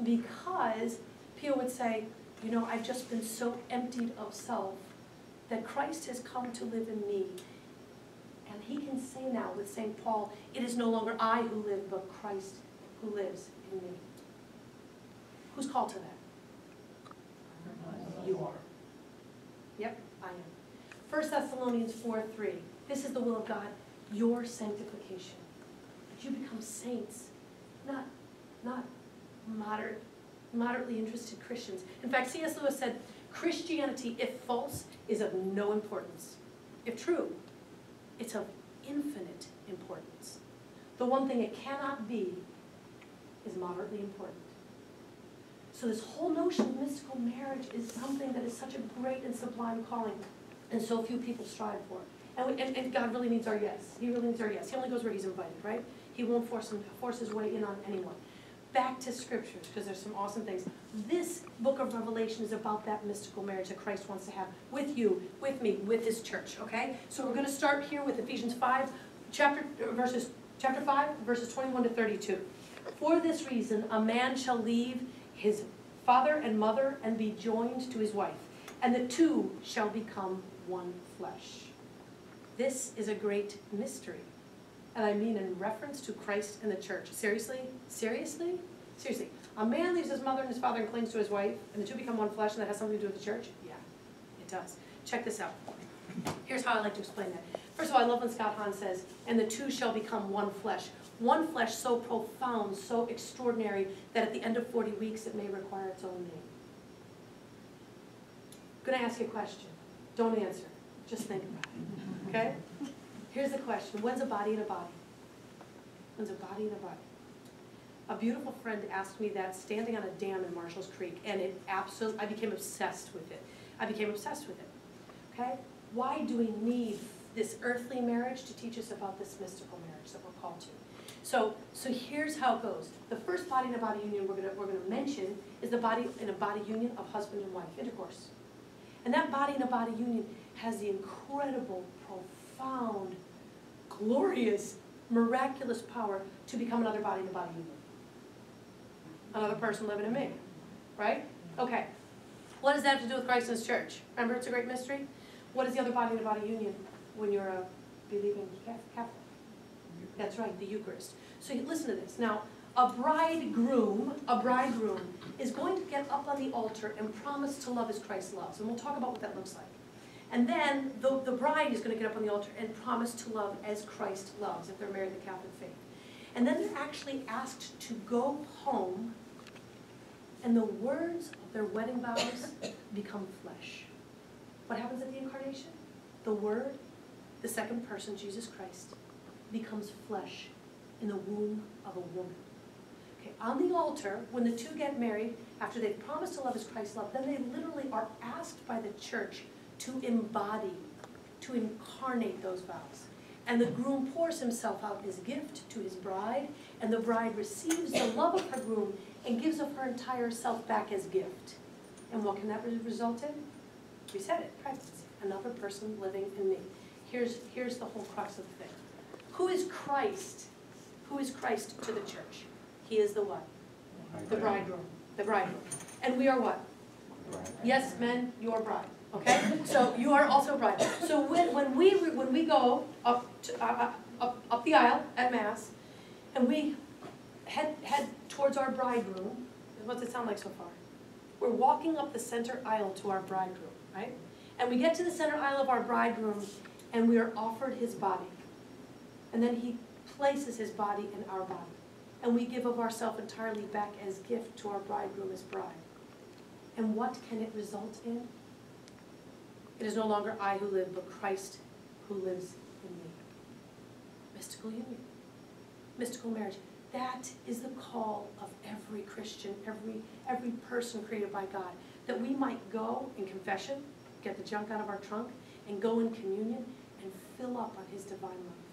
Because Pio would say, you know, I've just been so emptied of self that Christ has come to live in me. And he can say now with St. Paul, it is no longer I who live, but Christ who lives in me. Who's called to that? You are. Yep, I am. 1 Thessalonians 4:3. This is the will of God, your sanctification. That you become saints, not moderately interested Christians. In fact, C.S. Lewis said, Christianity, if false, is of no importance. If true, it's of infinite importance. The one thing it cannot be is moderately important. So this whole notion of mystical marriage is something that is such a great and sublime calling, and so few people strive for. And God really needs our yes. He really needs our yes. He only goes where he's invited, right? He won't force his way in on anyone. Back to scriptures, because there's some awesome things. This book of Revelation is about that mystical marriage that Christ wants to have with you, with me, with his church, okay? So we're going to start here with Ephesians 5, chapter 5, verses 21 to 32. For this reason, a man shall leave his father and mother and be joined to his wife, and the two shall become one flesh. This is a great mystery. And I mean in reference to Christ and the church. Seriously? Seriously? Seriously. A man leaves his mother and his father and clings to his wife, and the two become one flesh, and that has something to do with the church? Yeah, it does. Check this out. Here's how I like to explain that. First of all, I love when Scott Hahn says, and the two shall become one flesh. One flesh so profound, so extraordinary, that at the end of 40 weeks it may require its own name. I'm going to ask you a question. Don't answer. Just think about it. Okay? Here's the question. When's a body in a body? When's a body in a body? A beautiful friend asked me that standing on a dam in Marshall's Creek, and I became obsessed with it. I became obsessed with it. Okay? Why do we need this earthly marriage to teach us about this mystical marriage that we're called to? So here's how it goes. The first body in a body union we're gonna mention is the body in a body union of husband and wife, intercourse. And that body in a body union has the incredible, profound, glorious, miraculous power to become another body in a body union. Another person living in me, right? Okay. What does that have to do with Christ and his church? Remember, it's a great mystery? What is the other body in a body union when you're a believing Catholic? That's right, the Eucharist. So listen to this. Now, a bridegroom is going to get up on the altar and promise to love as Christ loves. And we'll talk about what that looks like. And then the bride is going to get up on the altar and promise to love as Christ loves, if they're married in the Catholic faith. And then they're actually asked to go home, and the words of their wedding vows become flesh. What happens at the incarnation? The Word, the second person, Jesus Christ, becomes flesh in the womb of a woman. Okay, on the altar, when the two get married, after they've promised to love as Christ loved, then they literally are asked by the church to embody, to incarnate those vows. And the groom pours himself out as gift to his bride, and the bride receives the love of her groom and gives of her entire self back as gift. And what can that result in? We said it, pregnancy. Another person living in me. Here's the whole crux of the thing. Who is Christ? Who is Christ to the church? He is the what? The bridegroom. The bridegroom. And we are what? Yes, men, your bride. Okay? So you are also a bride. So when we go up the aisle at Mass, and we head towards our bridegroom, what's it sound like so far? We're walking up the center aisle to our bridegroom, right? And we get to the center aisle of our bridegroom, and we are offered his body. And then he places his body in our body. And we give of ourselves entirely back as gift to our bridegroom as bride. And what can it result in? It is no longer I who live, but Christ who lives in me. Mystical union. Mystical marriage. That is the call of every Christian, every person created by God. That we might go in confession, get the junk out of our trunk, and go in communion and fill up on his divine love.